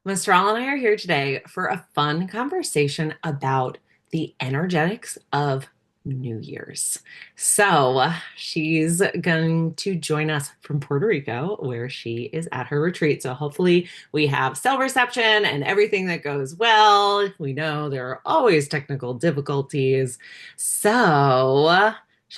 Mistral and I are here today for a fun conversation about the energetics of New Year's. She's going to join us from Puerto Rico, where she is at her retreat. So, hopefully, we have cell reception and everything that goes well. We know there are always technical difficulties. She'll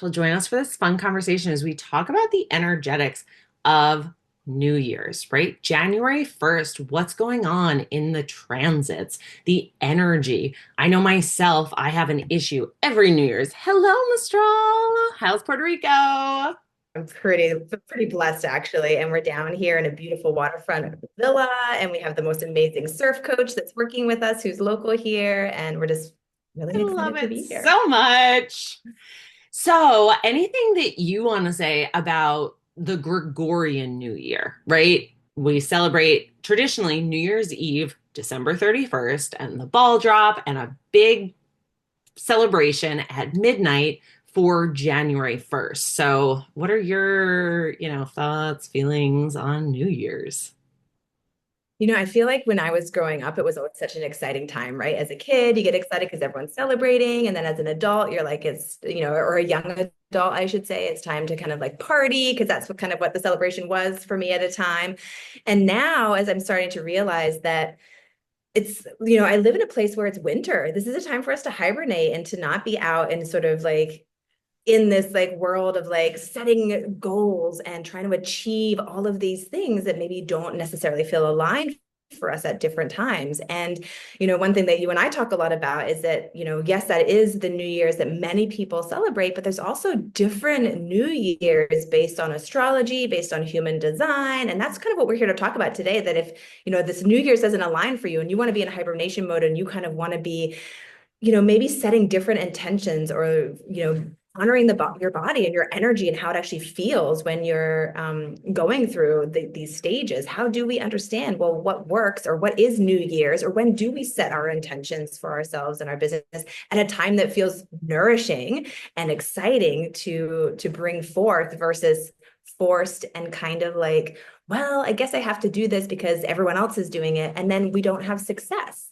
join us for this fun conversation as we talk about the energetics of New Year's, right? January 1st, what's going on in the transits, the energy. I know myself, I have an issue every New Year's. Hello, Mistral. How's Puerto Rico? I'm pretty blessed actually. And we're down here in a beautiful waterfront villa, and we have the most amazing surf coach that's working with us who's local here, and we're just I really love excited to it be here. so much. So, anything that you want to say about the Gregorian New Year, right? We celebrate traditionally New Year's Eve, December 31st, and the ball drop and a big celebration at midnight for January 1st. So, what are your, thoughts, feelings on New Year's? I feel like when I was growing up, it was always such an exciting time, right? As a kid, you get excited because everyone's celebrating. And then as an adult, you're like, or a young adult, I should say, it's time to kind of like party because that's what the celebration was for me at a time. And now, as I'm starting to realize that I live in a place where it's winter. This is a time for us to hibernate and to not be out and sort of like in this like world of like setting goals and trying to achieve all of these things that maybe don't necessarily feel aligned for us at different times. And, one thing that you and I talk a lot about is that, yes, that is the New Year's that many people celebrate, but there's also different New Year's based on astrology, based on human design. And that's kind of what we're here to talk about today, that if, this New Year's doesn't align for you and you want to be in hibernation mode and you kind of want to be maybe setting different intentions or, honoring your body and your energy and how it actually feels when you're going through these stages. How do we understand, well, what works or what is New Year's, or when do we set our intentions for ourselves and our business at a time that feels nourishing and exciting to bring forth versus forced and kind of like, well, I guess I have to do this because everyone else is doing it. And then we don't have success.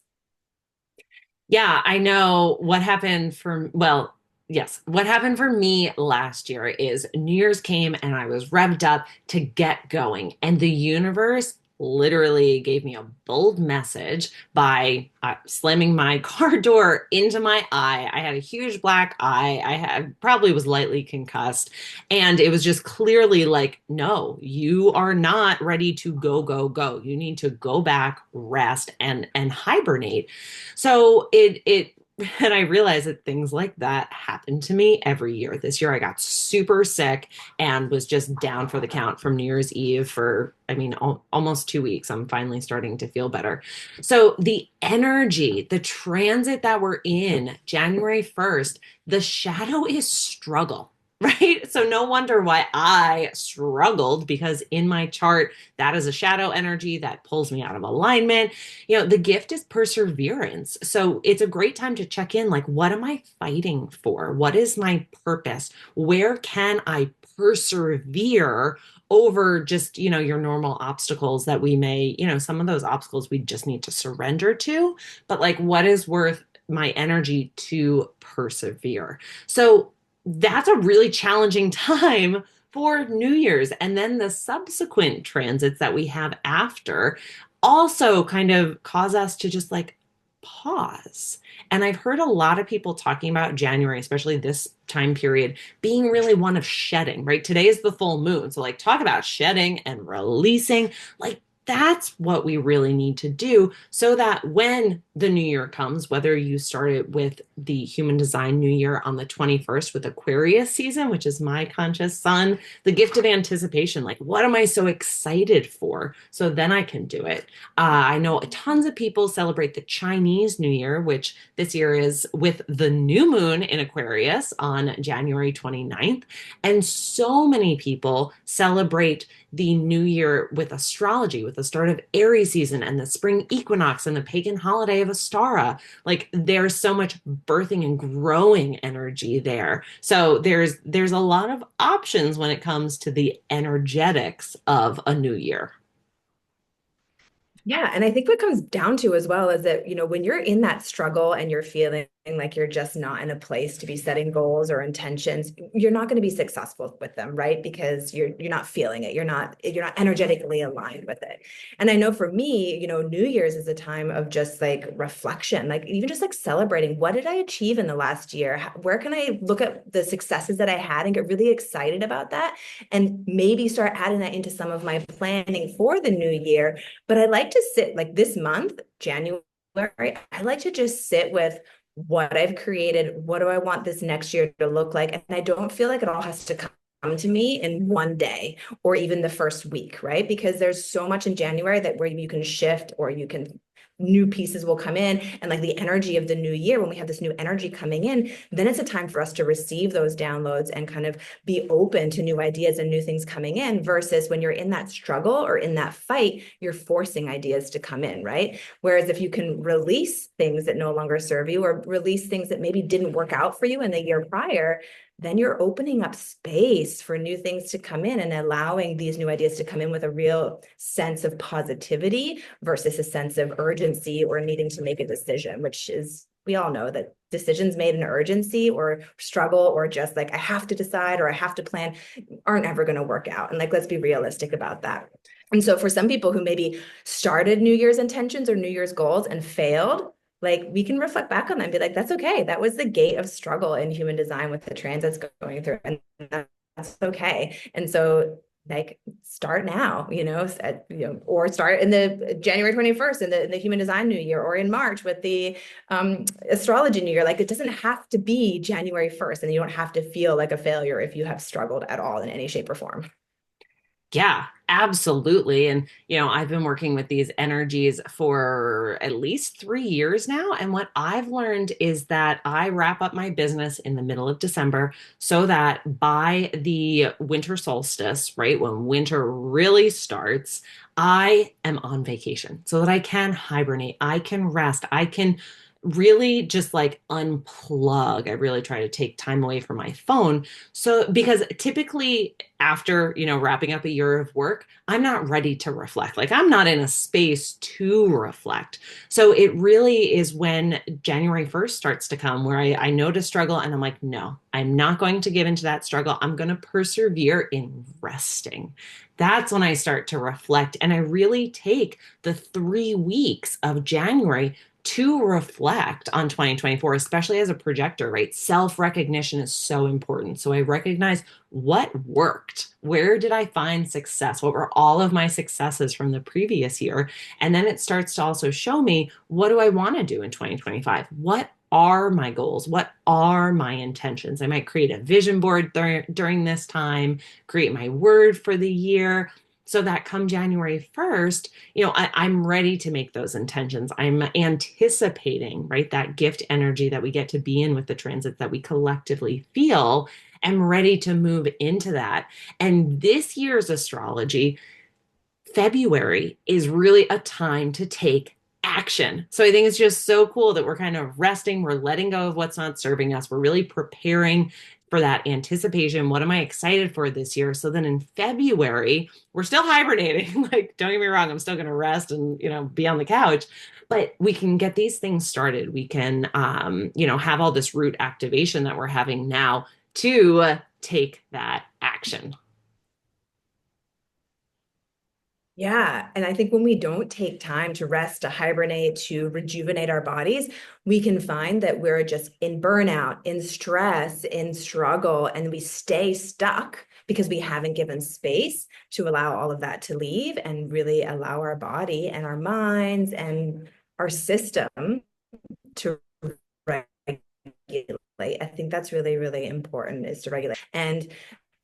Yeah, I know what happened well, yes, what happened for me last year is New Year's came and I was revved up to get going. And the universe literally gave me a bold message by slamming my car door into my eye. I had a huge black eye. I had probably was lightly concussed. And it was just clearly like, no, you are not ready to go, go, go. You need to go back, rest, and hibernate. And I realized that things like that happen to me every year. This year I got super sick and was just down for the count from New Year's Eve for, almost 2 weeks. I'm finally starting to feel better. So the energy, the transit that we're in, January 1st, the shadow is struggle. Right. So no wonder why I struggled, because in my chart, that is a shadow energy that pulls me out of alignment. The gift is perseverance. So it's a great time to check in, like, what am I fighting for? What is my purpose? Where can I persevere over just, your normal obstacles that we may, some of those obstacles we just need to surrender to, but like, what is worth my energy to persevere? So that's a really challenging time for New Year's. And then the subsequent transits that we have after also kind of cause us to just like pause. And I've heard a lot of people talking about January, especially this time period, being really one of shedding, right? Today is the full moon. So, like, talk about shedding and releasing. Like, that's what we really need to do so that when the new year comes, whether you start it with the human design new year on the 21st with Aquarius season, which is my conscious sun, the gift of anticipation, like, what am I so excited for? So then I can do it. I know tons of people celebrate the Chinese New Year, which this year is with the new moon in Aquarius on January 29th. And so many people celebrate the new year with astrology, with the start of Aries season and the spring equinox and the pagan holiday of Ostara. There's so much birthing and growing energy there. So there's a lot of options when it comes to the energetics of a new year. Yeah, and I think what comes down to as well is that, when you're in that struggle and you're feeling like you're just not in a place to be setting goals or intentions, you're not going to be successful with them, right? Because you're not feeling it. You're not energetically aligned with it. And I know for me, New Year's is a time of just like reflection, like even just like celebrating what did I achieve in the last year? Where can I look at the successes that I had and get really excited about that and maybe start adding that into some of my planning for the new year. But I like to sit like this month, January, I like to just sit with what I've created. What do I want this next year to look like? And I don't feel like it all has to come to me in one day or even the first week, right? Because there's so much in January that where you can shift or you can new pieces will come in and like the energy of the new year when we have this new energy coming in, then it's a time for us to receive those downloads and kind of be open to new ideas and new things coming in versus when you're in that struggle or in that fight, you're forcing ideas to come in, right? Whereas if you can release things that no longer serve you or release things that maybe didn't work out for you in the year prior, then you're opening up space for new things to come in and allowing these new ideas to come in with a real sense of positivity versus a sense of urgency or needing to make a decision, which is, we all know that decisions made in urgency or struggle or just like, I have to decide or I have to plan aren't ever going to work out. And like, let's be realistic about that. And so for some people who maybe started New Year's intentions or New Year's goals and failed, like we can reflect back on them and be like, that's okay. That was the gate of struggle in human design with the transits going through. And that's okay. And so like start now, or start in the January 21st in the human design new year, or in March with the astrology new year. Like it doesn't have to be January 1st, and you don't have to feel like a failure if you have struggled at all in any shape or form. Yeah, absolutely. And, I've been working with these energies for at least 3 years now. And what I've learned is that I wrap up my business in the middle of December so that by the winter solstice, right, when winter really starts, I am on vacation so that I can hibernate, I can rest, I can really just like unplug. I really try to take time away from my phone. So, because typically after, wrapping up a year of work, I'm not ready to reflect. Like I'm not in a space to reflect. So it really is when January 1st starts to come where I know to struggle and I'm like, no, I'm not going to give into that struggle. I'm going to persevere in resting. That's when I start to reflect. And I really take the 3 weeks of January to reflect on 2024, especially as a projector, right? Self recognition is so important. So I recognize what worked. Where did I find success? What were all of my successes from the previous year? And then it starts to also show me what do I want to do in 2025? What are my goals? What are my intentions? I might create a vision board during this time, create my word for the year so that come January 1st, I'm ready to make those intentions. I'm anticipating, right, that gift energy that we get to be in with the transits that we collectively feel. I'm ready to move into that. And this year's astrology, February is really a time to take action. So I think it's just so cool that we're kind of resting, we're letting go of what's not serving us, we're really preparing for that anticipation. What am I excited for this year? So then in February, we're still hibernating. Like, don't get me wrong, I'm still going to rest and, be on the couch, but we can get these things started. We can, have all this root activation that we're having now to take that action. Yeah. And I think when we don't take time to rest, to hibernate, to rejuvenate our bodies, we can find that we're just in burnout, in stress, in struggle, and we stay stuck because we haven't given space to allow all of that to leave and really allow our body and our minds and our system to regulate. I think that's really, really important is to regulate. And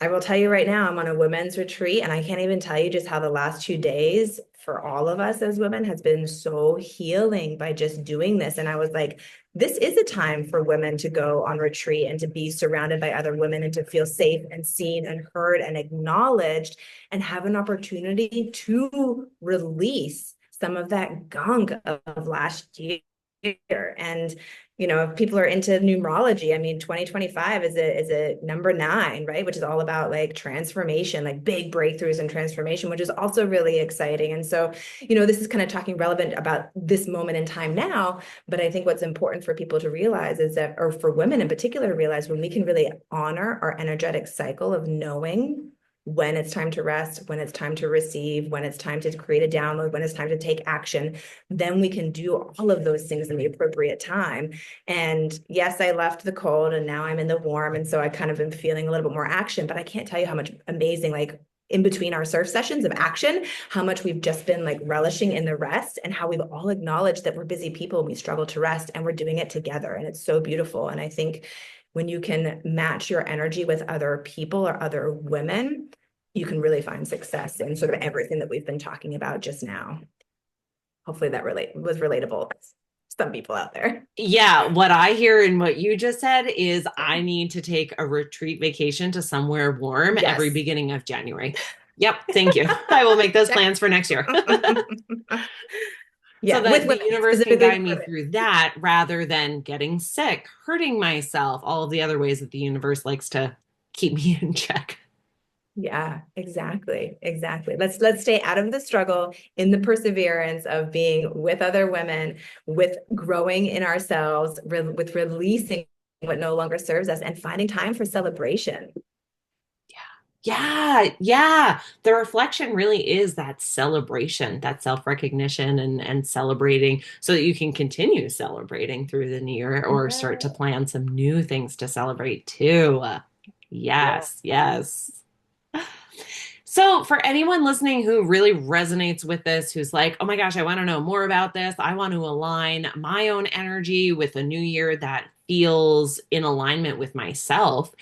I will tell you right now, I'm on a women's retreat, and I can't even tell you just how the last 2 days for all of us as women has been so healing by just doing this. And I was like, this is a time for women to go on retreat and to be surrounded by other women and to feel safe and seen and heard and acknowledged and have an opportunity to release some of that gunk of last year year. And, if people are into numerology, I mean, 2025 is a number 9, right? Which is all about like transformation, like big breakthroughs and transformation, which is also really exciting. And so, this is kind of talking relevant about this moment in time now. But I think what's important for people to realize is that, or for women in particular to realize, when we can really honor our energetic cycle of knowing when it's time to rest, when it's time to receive, when it's time to create a download, when it's time to take action, then we can do all of those things in the appropriate time. And yes, I left the cold and now I'm in the warm. And so I kind of am feeling a little bit more action, but I can't tell you how much amazing, like in between our surf sessions of action, how much we've just been like relishing in the rest, and how we've all acknowledged that we're busy people and we struggle to rest, and we're doing it together. And it's so beautiful. And I think when you can match your energy with other people or other women, you can really find success in sort of everything that we've been talking about just now. Hopefully that was relatable to some people out there. Yeah, what I hear and what you just said is I need to take a retreat vacation to somewhere warm every Yes. beginning of January. Yep, thank you. I will make those Check. plans for next year. So Yeah, with that the women, universe can specifically guide with me women. through that rather than getting sick, hurting myself, all of the other ways that the universe likes to keep me in check. Yeah, exactly. Exactly. Let's stay out of the struggle, in the perseverance of being with other women, with growing in ourselves, with releasing what no longer serves us, and finding time for celebration. Yeah, yeah. The reflection really is that celebration, that self-recognition and celebrating so that you can continue celebrating through the new year or start to Yeah. plan some new things to celebrate too. Yeah. Yes, yes. So, for anyone listening who really resonates with this, who's like, oh my gosh, I want to know more about this. I want to align my own energy with a new year that feels in alignment with myself.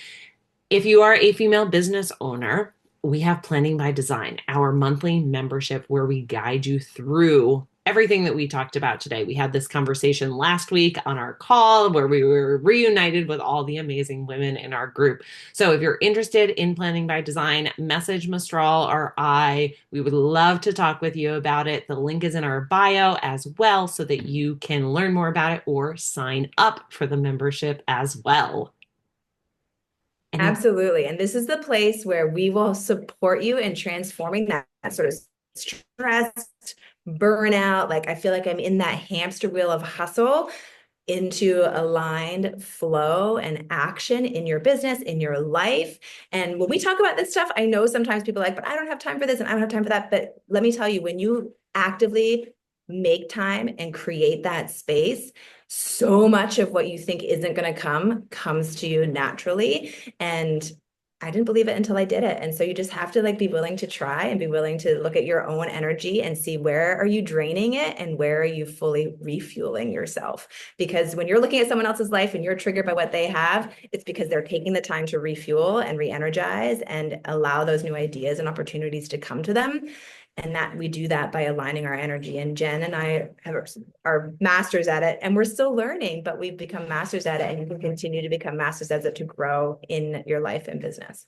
If you are a female business owner, we have Planning by Design, our monthly membership where we guide you through everything that we talked about today. We had this conversation last week on our call where we were reunited with all the amazing women in our group. So if you're interested in Planning by Design, message Mistral or I. We would love to talk with you about it. The link is in our bio as well so that you can learn more about it or sign up for the membership as well. And Absolutely. And this is the place where we will support you in transforming that sort of stress, burnout. Like I feel like I'm in that hamster wheel of hustle into aligned flow and action in your business, in your life. And when we talk about this stuff, I know sometimes people are like, but I don't have time for this and I don't have time for that. But let me tell you, when you actively make time and create that space, so much of what you think isn't going to come comes to you naturally. And I didn't believe it until I did it. And so you just have to like be willing to try and be willing to look at your own energy and see, where are you draining it and where are you fully refueling yourself? Because when you're looking at someone else's life and you're triggered by what they have, it's because they're taking the time to refuel and re-energize and allow those new ideas and opportunities to come to them. And that we do that by aligning our energy. And Jen and I are masters at it, and we're still learning, but we've become masters at it, and you can continue to become masters at it to grow in your life and business.